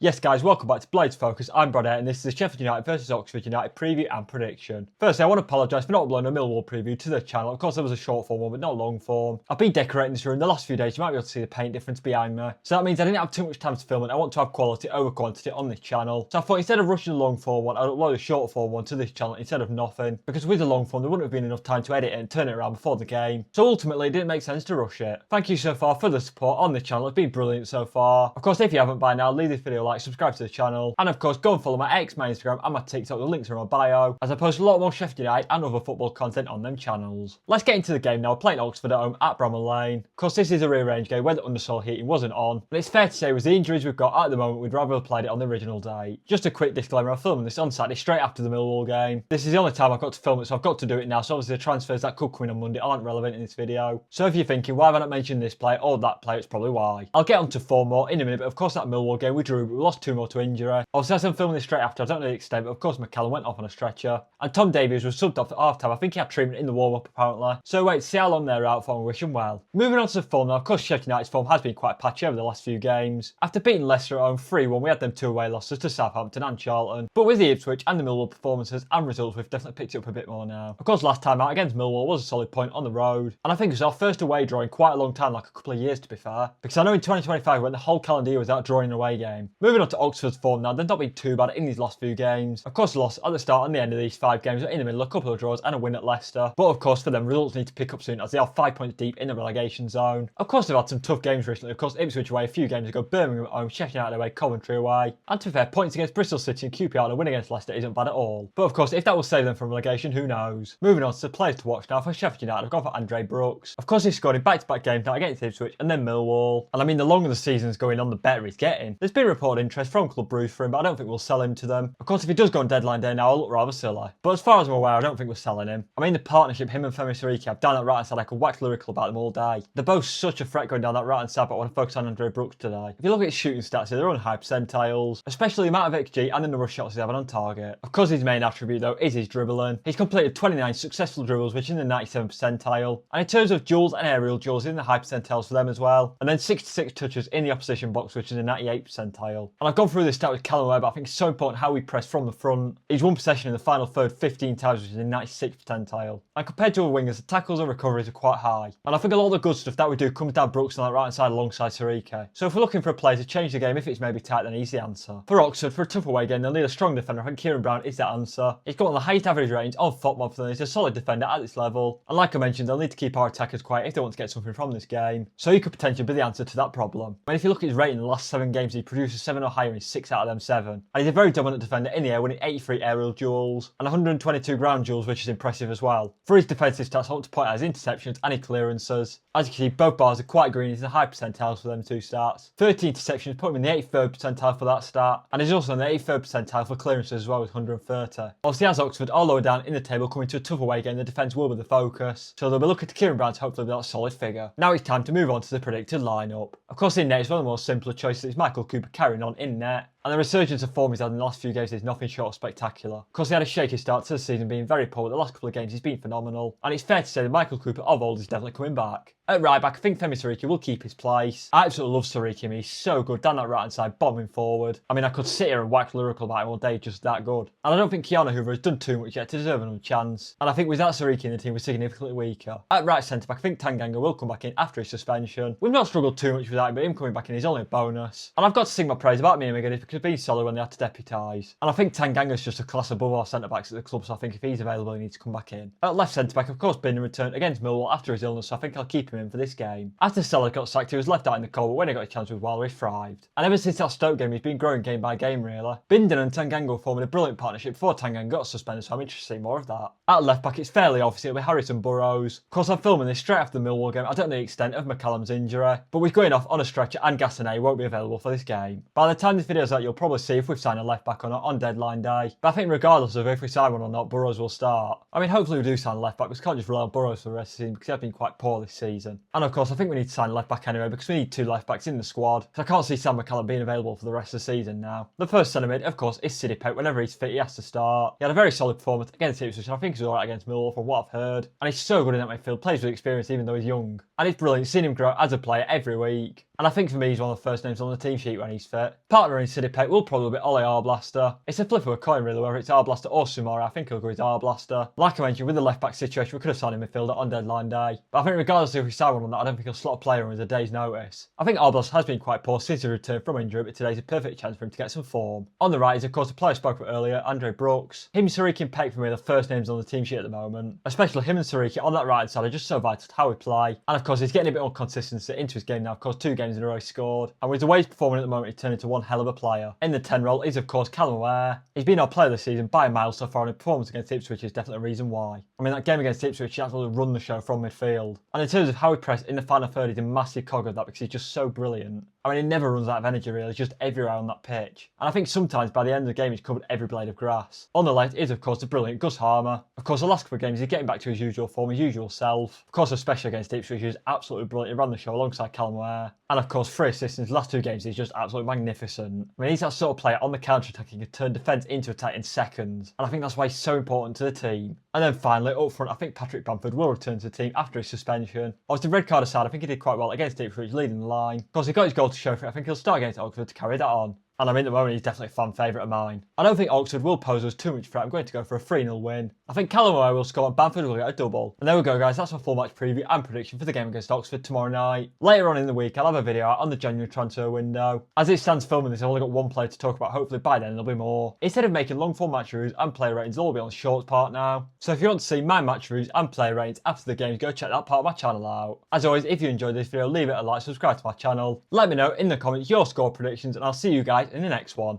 Yes guys, welcome back to Blades Focus. I'm Brad and this is the Sheffield United versus Oxford United preview and prediction. Firstly, I want to apologise for not uploading a Millwall preview to the channel. Of course, there was a short form one, but not long form. I've been decorating this room the last few days. You might be able to see the paint difference behind me. So that means I didn't have too much time to film it. I want to have quality over quantity on this channel. So I thought instead of rushing the long form one, I'd upload a short form one to this channel instead of nothing. Because with the long form, there wouldn't have been enough time to edit it and turn it around before the game. So ultimately, it didn't make sense to rush it. Thank you so far for the support on this channel. It's been brilliant so far. Of course, if you haven't by now, leave this video a like, subscribe to the channel. And of course, go and follow my X, my Instagram and my TikTok. The links are in my bio, as I post a lot more Sheffield United and other football content on them channels. Let's get into the game now. We're playing Oxford at home at Bramall Lane. Of course, this is a rearranged game where the undersoil heating wasn't on. And it's fair to say with the injuries we've got at the moment, we'd rather have played it on the original day. Just a quick disclaimer, I'm filming this on Saturday straight after the Millwall game. This is the only time I've got to film it, so I've got to do it now. So obviously the transfers that could come in on Monday aren't relevant in this video. So if you're thinking, why have I not mentioned this player or that player, it's probably why. I'll get on to 4 more in a minute, but of course that Millwall game we drew, but we lost 2 more to injury. Obviously as I'm filming this straight after, I don't know the extent, but of course McCallum went off on a stretcher. And Tom Davies was subbed off at half time. I think he had treatment in the warm-up apparently. So wait to see how long they're out for and wish them well. Moving on to the form now, of course Sheffield United's form has been quite patchy over the last few games. After beating Leicester at home 3-1, we had them 2 away losses to Southampton and Charlton. But with the Ipswich and the Millwall performances and results, we've definitely picked it up a bit more now. Of course last time out against Millwall was a solid point on the road. And I think it was our first away draw in quite a long time, like a couple of years to be fair. Because I know in 2025 we went the whole calendar year without drawing an away game. Moving on to Oxford's form now, they've not been too bad in these last few games. Of course, loss at the start and the end of these 5 games, but in the middle, a couple of draws and a win at Leicester. But of course, for them, results need to pick up soon as they are 5 points deep in the relegation zone. Of course, they've had some tough games recently. Of course, Ipswich away a few games ago, Birmingham at home, Sheffield United away, Coventry away. And to be fair, points against Bristol City and QPR and a win against Leicester isn't bad at all. But of course, if that will save them from relegation, who knows? Moving on to the players to watch now for Sheffield United, I've gone for Andre Brooks. Of course, he's scored in back-to-back games now against Ipswich and then Millwall. And I mean, the longer the season's going on, the better he's getting. There's been reported interest from Club Brugge for him, but I don't think we'll sell him to them. Of course, if he does go on deadline day now, I'll look rather silly. But as far as I'm aware, I don't think we're selling him. I mean, the partnership him and Femi Sariki have down that right hand side, I could wax lyrical about them all day. They're both such a threat going down that right hand side, but I want to focus on Andre Brooks today. If you look at his shooting stats, they're on high percentiles, especially the amount of XG and the number of shots he's having on target. Of course, his main attribute though is his dribbling. He's completed 29 successful dribbles, which is in the 97 percentile. And in terms of duels and aerial duels, in the high percentiles for them as well. And then 66 touches in the opposition box, which is in the 98 percentile. And I've gone through this stat with Callum Webb, but I think it's so important how we press from the front. He's won possession in the final third 15 times, which is in 96 percentile. And compared to other wingers, the tackles and recoveries are quite high. And I think a lot of the good stuff that we do comes down Brooks on that right hand side alongside Sariki. So if we're looking for a player to change the game, if it's maybe tight, then he's the answer. For Oxford, for a tough away game, they'll need a strong defender. I think Kieran Brown is that answer. He's got one of the highest average ratings on FotMob for them. He's a solid defender at this level. And like I mentioned, they'll need to keep our attackers quiet if they want to get something from this game. So he could potentially be the answer to that problem. I mean, if you look at his rating in the last 7 games, he produces 7 or higher in 6 out of them 7. And he's a very dominant defender in the air, winning 83 aerial duels and 122 ground duels, which is impressive as well. For his defensive stats, I want to point out his interceptions and his clearances. As you can see, both bars are quite green. He's in the high percentiles for them 2 stats. 30 interceptions, put him in the 83rd percentile for that stat. And he's also in the 83rd percentile for clearances as well with 130. Obviously, as Oxford are lower down in the table, coming to a tough away game, the defence will be the focus. So they'll be looking to Kieran Brown to hopefully be that solid figure. Now it's time to move on to the predicted lineup. Of course, in net, it's one of the more simpler choices. It's Michael Cooper carrying on in net. And the resurgence of form he's had in the last few games is nothing short of spectacular. Of course, he had a shaky start to the season, being very poor. The last couple of games he's been phenomenal. And it's fair to say that Michael Cooper of old is definitely coming back. At right back, I think Femi Sariki will keep his place. I absolutely love Sariki. He's so good down that right hand side, bombing forward. I mean, I could sit here and wax lyrical about him all day, just that good. And I don't think Keanu Hoover has done too much yet to deserve another chance. And I think without Sariki in the team, we're significantly weaker. At right centre back, I think Tanganga will come back in after his suspension. We've not struggled too much with that, but him coming back in is only a bonus. And I've got to sing my praise about me and McGinnis because he's been solid when they had to deputise. And I think Tanganga's just a class above our centre backs at the club, so I think if he's available, he needs to come back in. At left centre back, of course, Binden returned against Millwall after his illness, so I think I'll keep him in for this game. After Stella got sacked, he was left out in the cold, but when he got a chance with Wilder, he thrived. And ever since that Stoke game, he's been growing game by game, really. Binden and Tanganga were forming a brilliant partnership before Tanganga got suspended, so I'm interested to see more of that. At left back, it's fairly obvious it'll be Harrison Burrows. Of course, I'm filming this straight after the Millwall game. I don't know the extent of McCallum's injury, but with going off on a stretcher and Gassonet won't be available for this game. By the time this video's out, you'll probably see if we've signed a left back or not on deadline day. But I think regardless of if we sign one or not, Burrows will start. I mean, hopefully we do sign a left back, because we can't just rely on Burrows for the rest of the season because he has been quite poor this season. And of course, I think we need to sign a left back anyway, because we need 2 left backs in the squad. So I can't see Sam McCallum being available for the rest of the season now. The first centre mid, of course, is Sidipe. Whenever he's fit, he has to start. He had a very solid performance against Ipswich, and I think he's alright against Millwall from what I've heard. And he's so good in that midfield, plays with experience even though he's young. And it's brilliant seeing him grow as a player every week. And I think for me, he's one of the first names on the team sheet when he's fit. Partner in City Pick will probably be Ole Arblaster. It's a flip of a coin really, whether it's Arblaster or Sumori. I think he'll go with Arblaster. Like I mentioned, with the left back situation, we could have signed a midfielder on deadline day. But I think regardless if we sign one or not, I don't think he'll slot a player in with a day's notice. I think Arblaster has been quite poor since his return from injury, but today's a perfect chance for him to get some form. On the right is of course the player I spoke about earlier, Andre Brooks. Him, Sariki and Peck for me are the first names on the team sheet at the moment. Especially him and Sariki on that right side are just so vital to how we play. And of course he's getting a bit more consistency into his game now. Of course 2 games in a row he scored. And with the way he's performing at the moment, he turned into one hell of a player. In the 10 role is of course Callum Ware. He's been our player this season by a mile so far, and his performance against Ipswich is definitely a reason why. I mean, that game against Ipswich, he absolutely run the show from midfield. And in terms of how he pressed in the final third, he's a massive cog of that because he's just so brilliant. I mean, he never runs out of energy really, he's just everywhere on that pitch. And I think sometimes by the end of the game, he's covered every blade of grass. On the left is of course the brilliant Gus Harmer. Of course, the last couple of games, he's getting back to his usual form, his usual self. Of course, especially against Ipswich, he was absolutely brilliant. He ran the show alongside Callum Ware. And of course, 3 assists in his last 2 games, he's just absolutely magnificent. I mean, he's that sort of player on the counter-attack, he can turn defence into attack in seconds. And I think that's why he's so important to the team. And then finally, up front, I think Patrick Bamford will return to the team after his suspension. Obviously, red card aside, I think he did quite well against Ipswich, leading the line. Of course, he got his goal to show for it. I think he'll start against Oxford to carry that on. And I mean, at the moment, he's definitely a fan favourite of mine. I don't think Oxford will pose us too much threat. I'm going to go for a 3-0 win. I think Callum Ware will score and Bamford will get a double. And there we go, guys. That's my full match preview and prediction for the game against Oxford tomorrow night. Later on in the week, I'll have a video out on the January transfer window. As it stands filming this, I've only got 1 player to talk about. Hopefully by then there'll be more. Instead of making long form match reviews and player ratings, they'll all be on the shorts part now. So if you want to see my match reviews and player ratings after the games, go check that part of my channel out. As always, if you enjoyed this video, leave it a like, subscribe to my channel. Let me know in the comments your score predictions, and I'll see you guys in the next one.